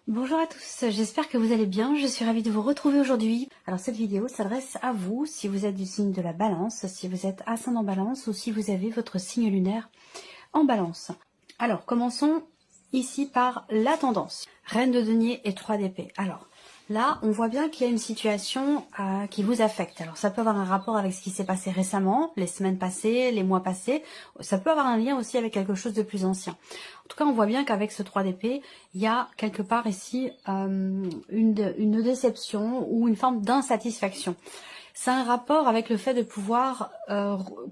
Bonjour à tous, j'espère que vous allez bien, je suis ravie de vous retrouver aujourd'hui. Alors cette vidéo s'adresse à vous, si vous êtes du signe de la balance, si vous êtes ascendant balance ou si vous avez votre signe lunaire en balance. Alors commençons ici par la tendance. Reine de denier et 3 d'épée. Alors là on voit bien qu'il y a une situation qui vous affecte. Alors ça peut avoir un rapport avec ce qui s'est passé récemment, les semaines passées, les mois passés. Ça peut avoir un lien aussi avec quelque chose de plus ancien. En tout cas, on voit bien qu'avec ce 3 d'épée, il y a quelque part ici une déception ou une forme d'insatisfaction. C'est un rapport avec le fait de pouvoir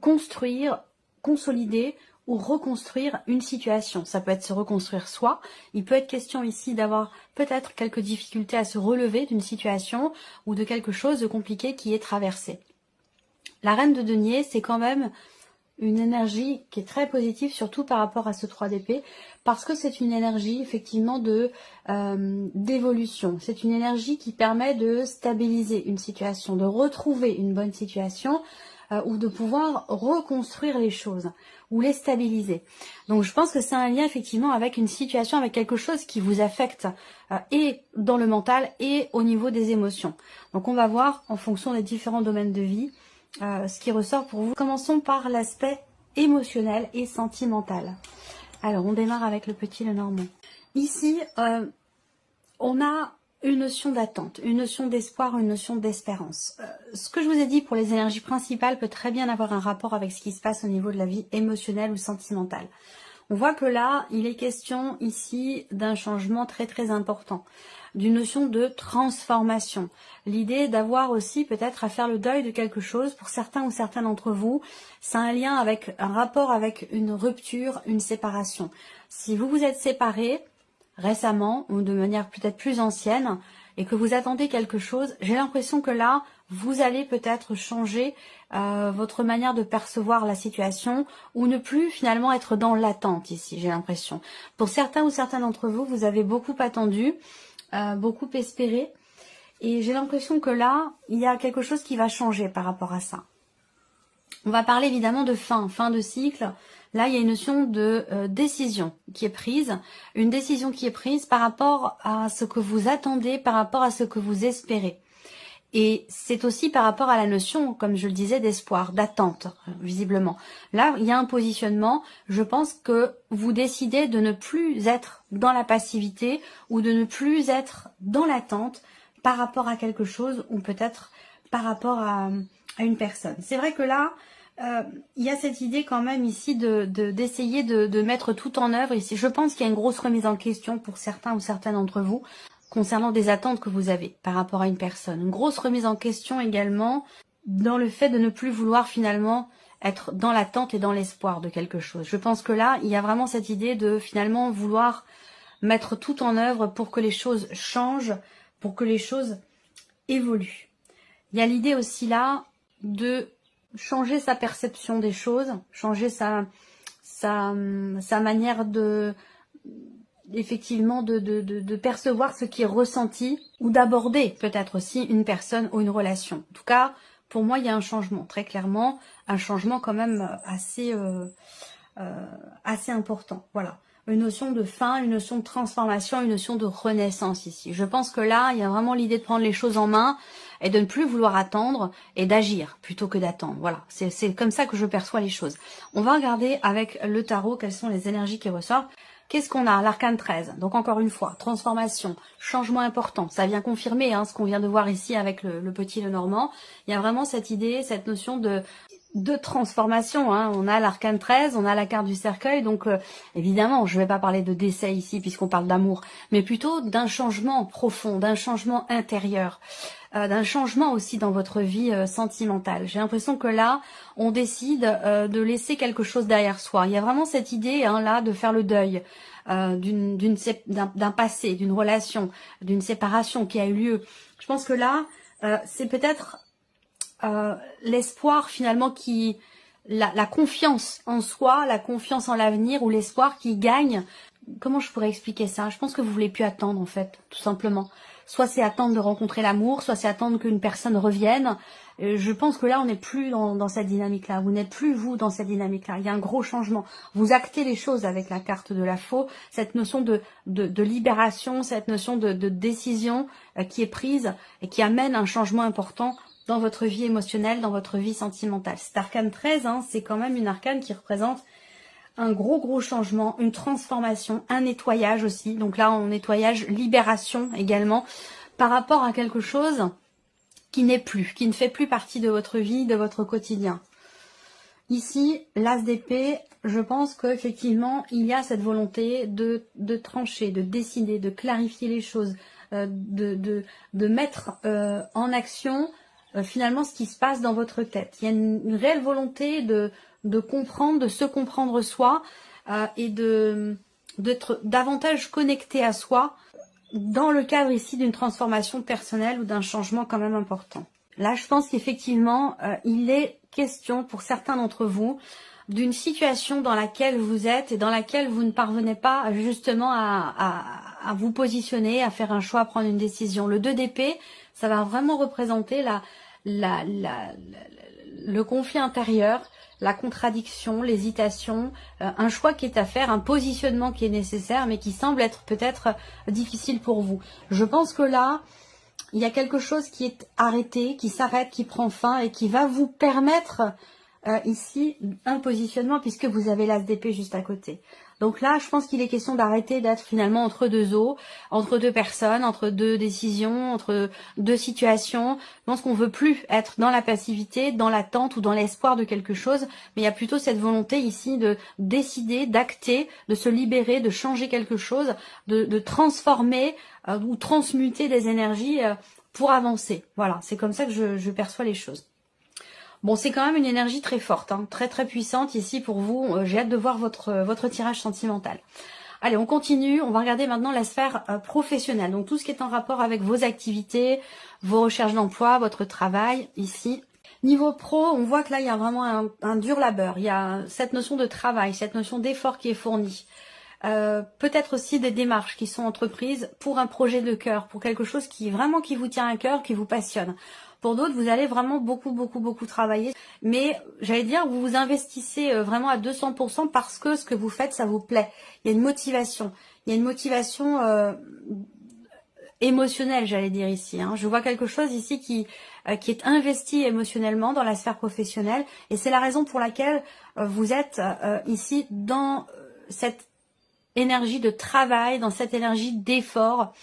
construire, consolider ou reconstruire une situation. Ça peut être se reconstruire soi. Il peut être question ici d'avoir peut-être quelques difficultés à se relever d'une situation ou de quelque chose de compliqué qui est traversé. La reine de denier, c'est quand même une énergie qui est très positive, surtout par rapport à ce 3 d'épée, parce que c'est une énergie effectivement de d'évolution. C'est une énergie qui permet de stabiliser une situation, de retrouver une bonne situation ou de pouvoir reconstruire les choses ou les stabiliser. Donc je pense que c'est un lien effectivement avec une situation, avec quelque chose qui vous affecte et dans le mental et au niveau des émotions. Donc on va voir en fonction des différents domaines de vie ce qui ressort pour vous. Commençons par l'aspect émotionnel et sentimental. Alors, on démarre avec le petit Lenormand. Ici, on a une notion d'attente, une notion d'espoir, une notion d'espérance. Ce que je vous ai dit pour les énergies principales peut très bien avoir un rapport avec ce qui se passe au niveau de la vie émotionnelle ou sentimentale. On voit que là, il est question ici d'un changement très très important, d'une notion de transformation. L'idée d'avoir aussi peut-être à faire le deuil de quelque chose, pour certains ou certains d'entre vous, c'est un lien avec un rapport avec une rupture, une séparation. Si vous vous êtes séparés récemment ou de manière peut-être plus ancienne et que vous attendez quelque chose, j'ai l'impression que là, vous allez peut-être changer votre manière de percevoir la situation ou ne plus finalement être dans l'attente ici, j'ai l'impression. Pour certains ou certains d'entre vous, vous avez beaucoup attendu, beaucoup espéré et j'ai l'impression que là, il y a quelque chose qui va changer par rapport à ça. On va parler évidemment de fin de cycle. Là, il y a une notion de décision qui est prise, une décision qui est prise par rapport à ce que vous attendez, par rapport à ce que vous espérez. Et c'est aussi par rapport à la notion, comme je le disais, d'espoir, d'attente, visiblement. Là, il y a un positionnement. Je pense que vous décidez de ne plus être dans la passivité ou de ne plus être dans l'attente par rapport à quelque chose ou peut-être par rapport à une personne. C'est vrai que là, il y a cette idée quand même ici d'essayer de mettre tout en œuvre. Ici, je pense qu'il y a une grosse remise en question pour certains ou certaines d'entre vous concernant des attentes que vous avez par rapport à une personne. Une grosse remise en question également dans le fait de ne plus vouloir finalement être dans l'attente et dans l'espoir de quelque chose. Je pense que là, il y a vraiment cette idée de finalement vouloir mettre tout en œuvre pour que les choses changent, pour que les choses évoluent. Il y a l'idée aussi là de changer sa perception des choses, changer sa manière de effectivement de percevoir ce qui est ressenti ou d'aborder peut-être aussi une personne ou une relation. En tout cas, pour moi, il y a un changement, très clairement, un changement quand même assez important. Voilà, une notion de fin, une notion de transformation, une notion de renaissance ici. Je pense que là, il y a vraiment l'idée de prendre les choses en main et de ne plus vouloir attendre et d'agir plutôt que d'attendre. Voilà, c'est comme ça que je perçois les choses. On va regarder avec le tarot quelles sont les énergies qui ressortent. Qu'est-ce qu'on a? L'arcane 13. Donc encore une fois, transformation, changement important. Ça vient confirmer ce qu'on vient de voir ici avec le petit Lenormand. Il y a vraiment cette idée, cette notion de transformation. On a l'arcane 13, on a la carte du cercueil. Donc évidemment, je ne vais pas parler de décès ici puisqu'on parle d'amour, mais plutôt d'un changement profond, d'un changement intérieur. D'un changement aussi dans votre vie sentimentale. J'ai l'impression que là, on décide de laisser quelque chose derrière soi. Il y a vraiment cette idée là de faire le deuil d'un passé, d'une relation, d'une séparation qui a eu lieu. Je pense que là, c'est peut-être l'espoir finalement qui... La confiance en soi, la confiance en l'avenir ou l'espoir qui gagne comment je pourrais expliquer ça? Je pense que vous voulez plus attendre, en fait, tout simplement. Soit c'est attendre de rencontrer l'amour, soit c'est attendre qu'une personne revienne. Je pense que là, on n'est plus dans cette dynamique-là. Vous n'êtes plus, vous, dans cette dynamique-là. Il y a un gros changement. Vous actez les choses avec la carte de la faux. Cette notion de libération, cette notion de décision qui est prise et qui amène un changement important dans votre vie émotionnelle, dans votre vie sentimentale. Cet arcane 13, hein, c'est quand même une arcane qui représente un gros changement, une transformation, un nettoyage aussi. Donc là, on nettoyage, libération également, par rapport à quelque chose qui n'est plus, qui ne fait plus partie de votre vie, de votre quotidien. Ici, l'as d'épée, je pense qu'effectivement, il y a cette volonté de trancher, de décider, de clarifier les choses, de mettre en action finalement ce qui se passe dans votre tête. Il y a une réelle volonté de comprendre, de se comprendre soi et d'être davantage connecté à soi dans le cadre ici d'une transformation personnelle ou d'un changement quand même important. Là, je pense qu'effectivement, il est question pour certains d'entre vous d'une situation dans laquelle vous êtes et dans laquelle vous ne parvenez pas justement à vous positionner, à faire un choix, à prendre une décision. Le 2 d'épée, ça va vraiment représenter le conflit intérieur, la contradiction, l'hésitation, un choix qui est à faire, un positionnement qui est nécessaire, mais qui semble être peut-être difficile pour vous. Je pense que là, il y a quelque chose qui est arrêté, qui s'arrête, qui prend fin et qui va vous permettre ici un positionnement puisque vous avez l'as d'épée juste à côté. Donc là, je pense qu'il est question d'arrêter d'être finalement entre deux eaux, entre deux personnes, entre deux décisions, entre deux situations. Je pense qu'on veut plus être dans la passivité, dans l'attente ou dans l'espoir de quelque chose, mais il y a plutôt cette volonté ici de décider, d'acter, de se libérer, de changer quelque chose, de transformer ou transmuter des énergies pour avancer. Voilà, c'est comme ça que je perçois les choses. Bon, c'est quand même une énergie très forte, hein, très puissante ici pour vous. J'ai hâte de voir votre tirage sentimental. Allez, on continue. On va regarder maintenant la sphère professionnelle. Donc tout ce qui est en rapport avec vos activités, vos recherches d'emploi, votre travail ici. Niveau pro, on voit que là, il y a vraiment un dur labeur. Il y a cette notion de travail, cette notion d'effort qui est fournie. Peut-être aussi des démarches qui sont entreprises pour un projet de cœur, pour quelque chose qui vous tient à cœur, qui vous passionne. Pour d'autres, vous allez vraiment beaucoup travailler. Mais j'allais dire, vous vous investissez vraiment à 200% parce que ce que vous faites, ça vous plaît. Il y a une motivation. Il y a une motivation émotionnelle, j'allais dire ici. Hein. Je vois quelque chose ici qui est investi émotionnellement dans la sphère professionnelle. Et c'est la raison pour laquelle vous êtes ici dans cette énergie de travail, dans cette énergie d'effort.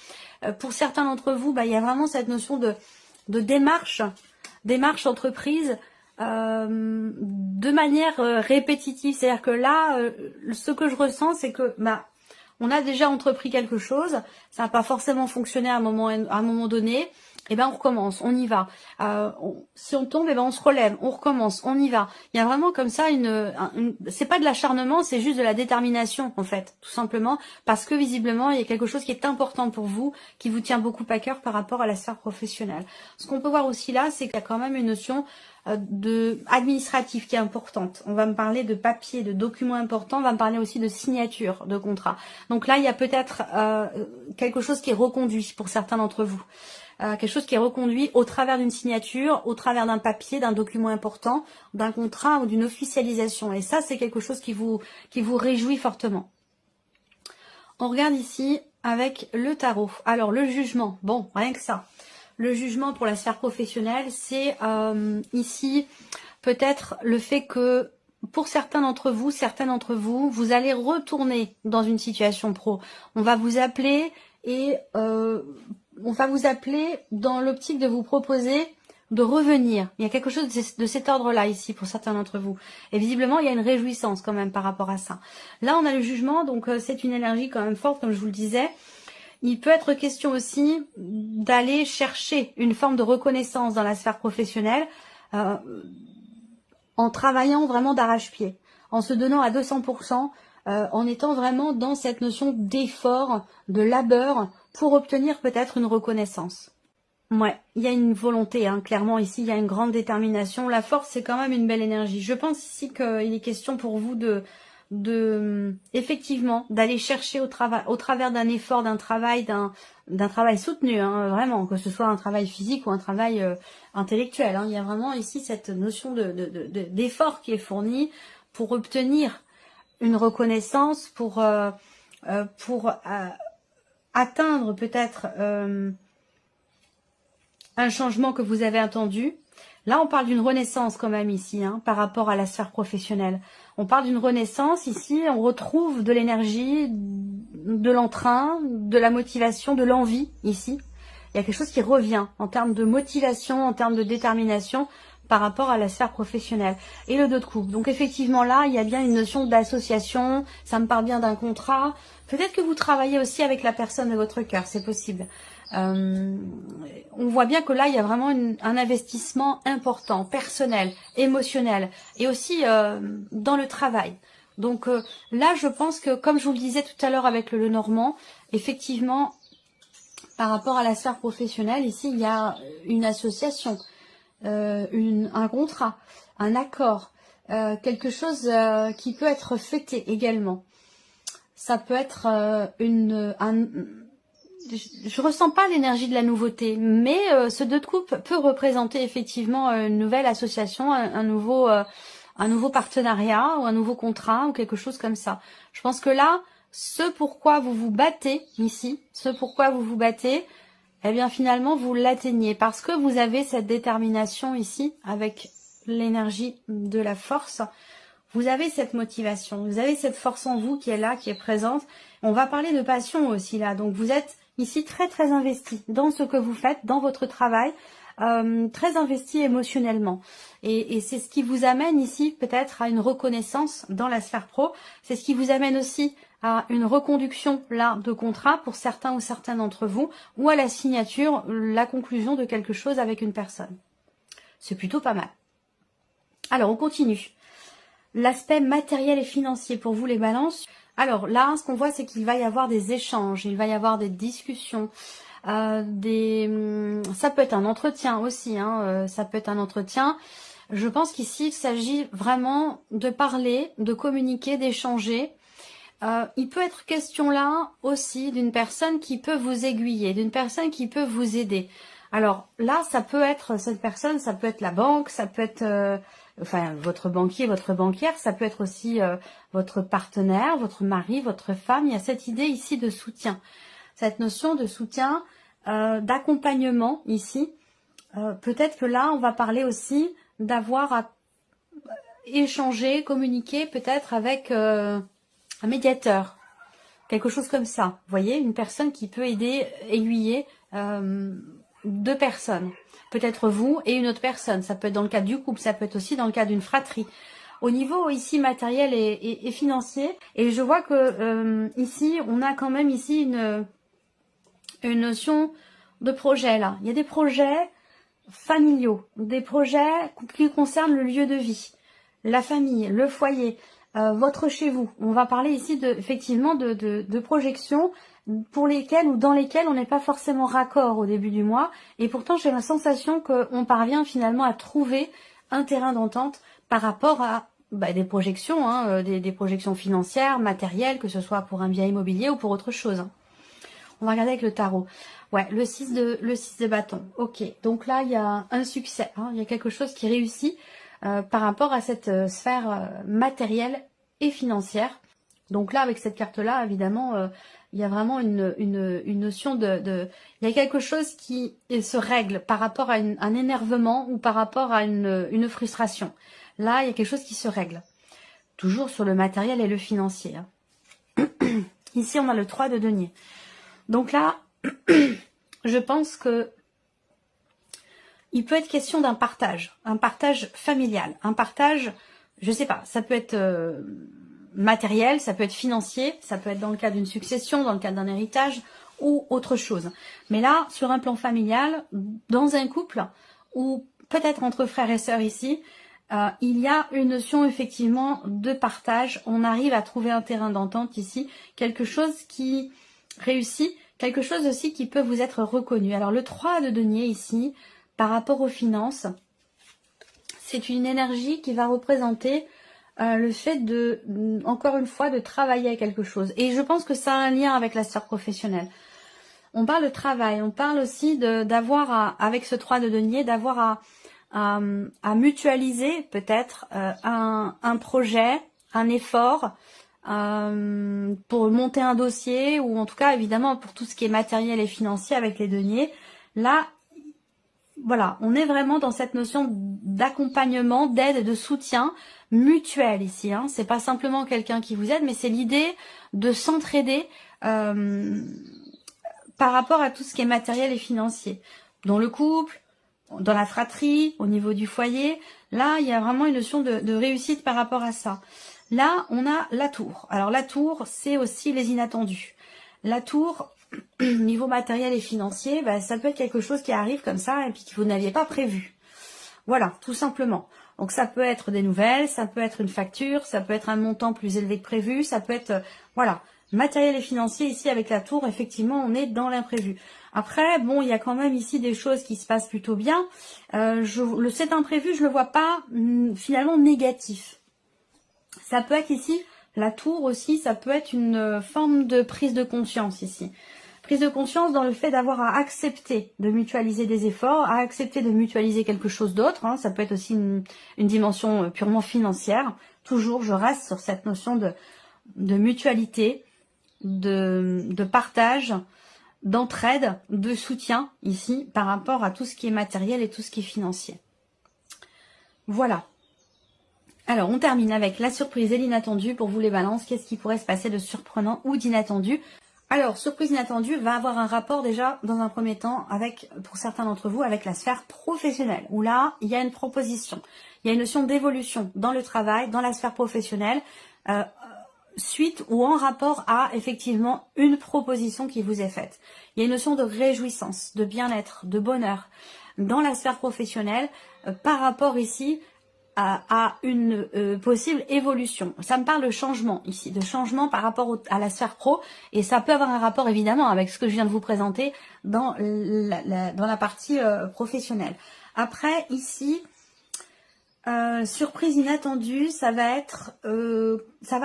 Pour certains d'entre vous, il y a vraiment cette notion de démarche entreprise de manière répétitive. C'est-à-dire que là, ce que je ressens, c'est que on a déjà entrepris quelque chose, ça n'a pas forcément fonctionné à un moment donné, et ben on recommence, on y va. Si on tombe, et ben on se relève, on recommence, on y va. Il y a vraiment comme ça c'est pas de l'acharnement, c'est juste de la détermination en fait, tout simplement, parce que visiblement il y a quelque chose qui est important pour vous, qui vous tient beaucoup à cœur par rapport à la sphère professionnelle. Ce qu'on peut voir aussi là, c'est qu'il y a quand même une notion administrative qui est importante. On va me parler de papiers, de documents importants, on va me parler aussi de signature de contrat. Donc là, il y a peut-être quelque chose qui est reconduit pour certains d'entre vous. Quelque chose qui est reconduit au travers d'une signature, au travers d'un papier, d'un document important, d'un contrat ou d'une officialisation. Et ça, c'est quelque chose qui vous réjouit fortement. On regarde ici avec le tarot. Alors, le jugement, bon, rien que ça. Le jugement pour la sphère professionnelle, c'est ici peut-être le fait que pour certains d'entre vous, vous allez retourner dans une situation pro. On va vous appeler et on va vous appeler dans l'optique de vous proposer de revenir. Il y a quelque chose de cet ordre-là ici pour certains d'entre vous. Et visiblement, il y a une réjouissance quand même par rapport à ça. Là, on a le jugement, donc c'est une énergie quand même forte, comme je vous le disais. Il peut être question aussi d'aller chercher une forme de reconnaissance dans la sphère professionnelle en travaillant vraiment d'arrache-pied, en se donnant à 200%, en étant vraiment dans cette notion d'effort, de labeur pour obtenir peut-être une reconnaissance. Ouais, il y a une volonté, hein, clairement ici, il y a une grande détermination. La force, c'est quand même une belle énergie. Je pense ici qu'il est question pour vous effectivement, d'aller chercher au travers d'un effort, d'un travail soutenu, hein, vraiment, que ce soit un travail physique ou un travail intellectuel. Hein. Il y a vraiment ici cette notion d'effort qui est fourni pour obtenir une reconnaissance, pour atteindre peut-être un changement que vous avez attendu. Là, on parle d'une renaissance quand même ici, hein, par rapport à la sphère professionnelle. On parle d'une renaissance ici, on retrouve de l'énergie, de l'entrain, de la motivation, de l'envie ici. Il y a quelque chose qui revient en termes de motivation, en termes de détermination par rapport à la sphère professionnelle. Et le 2 de coupe. Donc effectivement là, il y a bien une notion d'association, ça me parle bien d'un contrat. Peut-être que vous travaillez aussi avec la personne de votre cœur, c'est possible. On voit bien que là, il y a vraiment un investissement important, personnel, émotionnel, et aussi dans le travail. Donc là, je pense que, comme je vous le disais tout à l'heure avec le Lenormand, effectivement, par rapport à la sphère professionnelle, ici, il y a une association, un contrat, un accord, quelque chose qui peut être fêté également. Ça peut être je ressens pas l'énergie de la nouveauté, mais ce 2 de coupe peut représenter effectivement une nouvelle association, un nouveau partenariat ou un nouveau contrat ou quelque chose comme ça. Je pense que là, ce pourquoi vous vous battez ici, eh bien finalement vous l'atteignez parce que vous avez cette détermination ici avec l'énergie de la force. Vous avez cette motivation, vous avez cette force en vous qui est là, qui est présente. On va parler de passion aussi là, donc vous êtes ici très très investi dans ce que vous faites, dans votre travail, très investi émotionnellement. Et c'est ce qui vous amène ici peut-être à une reconnaissance dans la sphère pro. C'est ce qui vous amène aussi à une reconduction là de contrat pour certains ou certaines d'entre vous, ou à la signature, la conclusion de quelque chose avec une personne. C'est plutôt pas mal. Alors on continue. L'aspect matériel et financier pour vous les balances. Alors là, ce qu'on voit, c'est qu'il va y avoir des échanges, il va y avoir des discussions, ça peut être un entretien aussi, hein, ça peut être un entretien. Je pense qu'ici, il s'agit vraiment de parler, de communiquer, d'échanger. Il peut être question là aussi d'une personne qui peut vous aiguiller, d'une personne qui peut vous aider. Alors là, ça peut être cette personne, ça peut être la banque, ça peut être enfin votre banquier, votre banquière, ça peut être aussi votre partenaire, votre mari, votre femme. Il y a cette idée ici de soutien, cette notion de soutien, d'accompagnement ici. Peut-être que là, on va parler aussi d'avoir à échanger, communiquer peut-être avec un médiateur, quelque chose comme ça. Vous voyez, une personne qui peut aider, aiguiller deux personnes. Peut-être vous et une autre personne. Ça peut être dans le cadre du couple, ça peut être aussi dans le cadre d'une fratrie. Au niveau ici matériel et financier, et je vois que ici, on a quand même ici une notion de projet là. Il y a des projets familiaux, des projets qui concernent le lieu de vie, la famille, le foyer, votre chez vous. On va parler ici effectivement de projections pour lesquelles ou dans lesquelles on n'est pas forcément raccord au début du mois. Et pourtant, j'ai la sensation qu'on parvient finalement à trouver un terrain d'entente par rapport à des projections, hein, des projections financières, matérielles, que ce soit pour un bien immobilier ou pour autre chose. Hein. On va regarder avec le tarot. Ouais, le 6 de bâton. Ok, donc là, il y a un succès. Hein, il y a quelque chose qui réussit par rapport à cette sphère matérielle et financière. Donc là, avec cette carte-là, évidemment, il y a vraiment une notion il y a quelque chose qui se règle par rapport à un énervement ou par rapport à une frustration. Là, il y a quelque chose qui se règle. Toujours sur le matériel et le financier. Hein. Ici, on a le 3 de denier. Donc là, je pense que il peut être question d'un partage familial, un partage, je sais pas, ça peut être matériel, ça peut être financier, ça peut être dans le cadre d'une succession, dans le cadre d'un héritage ou autre chose. Mais là, sur un plan familial, dans un couple ou peut-être entre frères et sœurs ici, il y a une notion effectivement de partage. On arrive à trouver un terrain d'entente ici, quelque chose qui réussit, quelque chose aussi qui peut vous être reconnu. Alors le 3 de denier ici, par rapport aux finances, c'est une énergie qui va représenter le fait de, encore une fois, de travailler à quelque chose. Et je pense que ça a un lien avec la sphère professionnelle. On parle de travail, on parle aussi d'avoir, avec ce 3 de denier, d'avoir à mutualiser peut-être un projet, un effort pour monter un dossier, ou en tout cas évidemment pour tout ce qui est matériel et financier avec les deniers. Là, voilà, on est vraiment dans cette notion d'accompagnement, d'aide et de soutien mutuel ici. Hein. C'est pas simplement quelqu'un qui vous aide, mais c'est l'idée de s'entraider par rapport à tout ce qui est matériel et financier. Dans le couple, dans la fratrie, au niveau du foyer, là, il y a vraiment une notion de réussite par rapport à ça. Là, on a la tour. Alors la tour, c'est aussi les inattendus. La tour, niveau matériel et financier, bah, ça peut être quelque chose qui arrive comme ça et puis que vous n'aviez pas prévu. Voilà, tout simplement. Donc ça peut être des nouvelles, ça peut être une facture, ça peut être un montant plus élevé que prévu, ça peut être, voilà, matériel et financier. Ici avec la tour, effectivement, on est dans l'imprévu. Après, bon, il y a quand même ici des choses qui se passent plutôt bien. Cet imprévu, je le vois pas finalement négatif. Ça peut être ici, la tour aussi, ça peut être une forme de prise de conscience ici. Prise de conscience dans le fait d'avoir à accepter de mutualiser des efforts, à accepter de mutualiser quelque chose d'autre. Hein. Ça peut être aussi une dimension purement financière. Toujours, je reste sur cette notion de mutualité, de partage, d'entraide, de soutien ici par rapport à tout ce qui est matériel et tout ce qui est financier. Voilà. Alors, on termine avec la surprise et l'inattendu pour vous les balances. Qu'est-ce qui pourrait se passer de surprenant ou d'inattendu? Alors, surprise inattendue va avoir un rapport déjà, dans un premier temps, avec, pour certains d'entre vous, avec la sphère professionnelle, où là, il y a une proposition. Il y a une notion d'évolution dans le travail, dans la sphère professionnelle, suite ou en rapport à, effectivement, une proposition qui vous est faite. Il y a une notion de réjouissance, de bien-être, de bonheur dans la sphère professionnelle, par rapport ici à une possible évolution. Ça me parle de changement ici, de changement par rapport à la sphère pro, et ça peut avoir un rapport évidemment avec ce que je viens de vous présenter dans la partie professionnelle. Après ici, surprise inattendue, ça va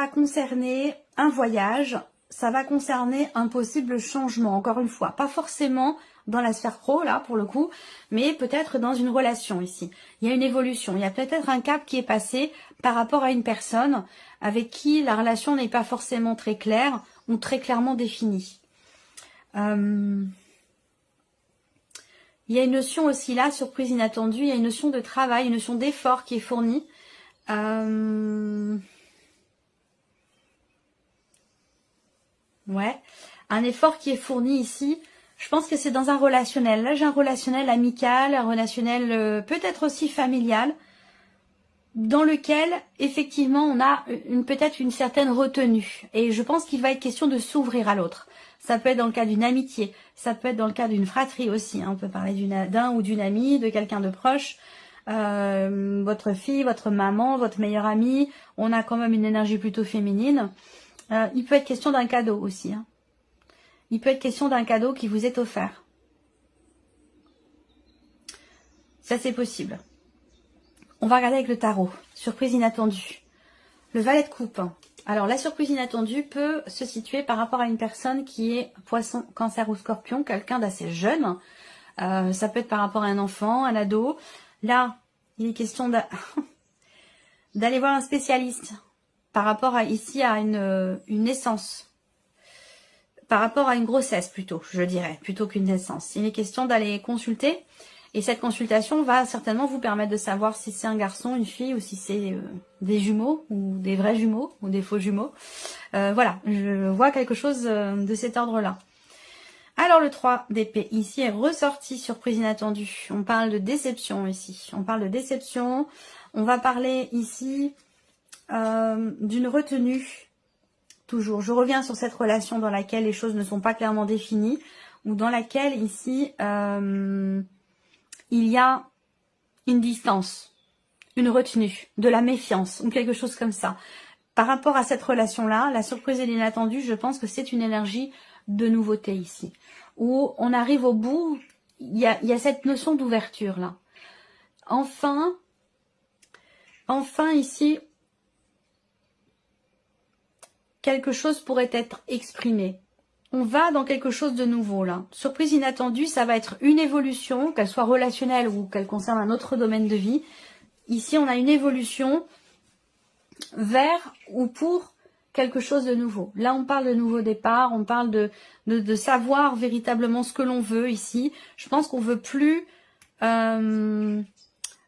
concerner un voyage, ça va concerner un possible changement, encore une fois, pas forcément dans la sphère pro, là, pour le coup, mais peut-être dans une relation ici. Il y a une évolution, il y a peut-être un cap qui est passé par rapport à une personne avec qui la relation n'est pas forcément très claire ou très clairement définie. Il y a une notion aussi là, surprise inattendue, il y a une notion de travail, une notion d'effort qui est fournie. Ouais, un effort qui est fourni ici. Je pense que c'est dans un relationnel. Là, j'ai un relationnel amical, un relationnel peut-être aussi familial, dans lequel, effectivement, on a peut-être une certaine retenue. Et je pense qu'il va être question de s'ouvrir à l'autre. Ça peut être dans le cas d'une amitié, ça peut être dans le cas d'une fratrie aussi. Hein. On peut parler d'un ou d'une amie, de quelqu'un de proche. Votre fille, votre maman, votre meilleure amie. On a quand même une énergie plutôt féminine. Il peut être question d'un cadeau aussi. Hein. Il peut être question d'un cadeau qui vous est offert. Ça, c'est possible. On va regarder avec le tarot. Surprise inattendue. Le valet de coupe. Alors, la surprise inattendue peut se situer par rapport à une personne qui est poisson, cancer ou scorpion, quelqu'un d'assez jeune. Ça peut être par rapport à un enfant, un ado. Là, il est question d'aller voir un spécialiste par rapport à ici à une naissance. Par rapport à une grossesse plutôt, je dirais, plutôt qu'une naissance. Il est question d'aller consulter. Et cette consultation va certainement vous permettre de savoir si c'est un garçon, une fille, ou si c'est des jumeaux, ou des vrais jumeaux, ou des faux jumeaux. Voilà, je vois quelque chose de cet ordre-là. Alors le 3 d'épée, ici, est ressorti, surprise inattendue. On parle de déception ici. On parle de déception. On va parler ici d'une retenue. Toujours, je reviens sur cette relation dans laquelle les choses ne sont pas clairement définies, ou dans laquelle ici, il y a une distance, une retenue, de la méfiance, ou quelque chose comme ça. Par rapport à cette relation-là, la surprise et l'inattendue, je pense que c'est une énergie de nouveauté ici, où on arrive au bout, il y a cette notion d'ouverture là. Enfin ici, quelque chose pourrait être exprimé. On va dans quelque chose de nouveau là. Surprise inattendue, ça va être une évolution, qu'elle soit relationnelle ou qu'elle concerne un autre domaine de vie. Ici, on a une évolution vers ou pour quelque chose de nouveau. Là, on parle de nouveau départ, on parle de savoir véritablement ce que l'on veut ici. Je pense qu'on veut plus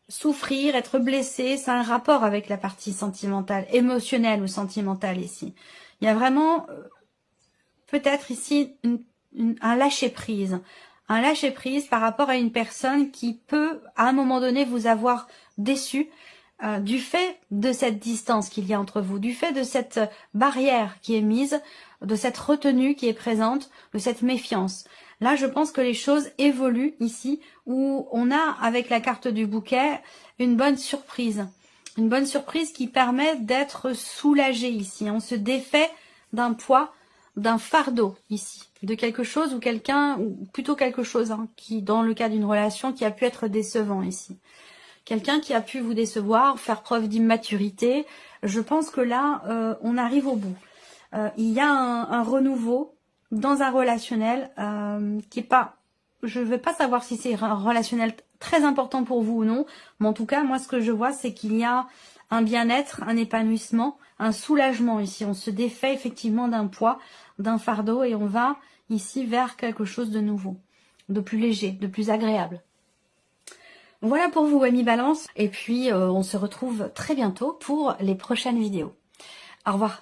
souffrir, être blessé. C'est un rapport avec la partie sentimentale, émotionnelle ou sentimentale ici. Il y a vraiment peut-être ici un lâcher-prise. Un lâcher-prise par rapport à une personne qui peut, à un moment donné, vous avoir déçu du fait de cette distance qu'il y a entre vous, du fait de cette barrière qui est mise, de cette retenue qui est présente, de cette méfiance. Là, je pense que les choses évoluent ici, où on a, avec la carte du bouquet, une bonne surprise. Une bonne surprise qui permet d'être soulagé ici. On se défait d'un poids, d'un fardeau ici, de quelque chose ou quelqu'un, ou plutôt quelque chose qui, dans le cas d'une relation, qui a pu être décevant ici. Quelqu'un qui a pu vous décevoir, faire preuve d'immaturité. Je pense que là, on arrive au bout. Il y a un renouveau dans un relationnel qui est pas... Je ne vais pas savoir si c'est un relationnel très important pour vous ou non, mais en tout cas, moi, ce que je vois, c'est qu'il y a un bien-être, un épanouissement, un soulagement ici. On se défait effectivement d'un poids, d'un fardeau, et on va ici vers quelque chose de nouveau, de plus léger, de plus agréable. Voilà pour vous, amis Balance, et puis on se retrouve très bientôt pour les prochaines vidéos. Au revoir.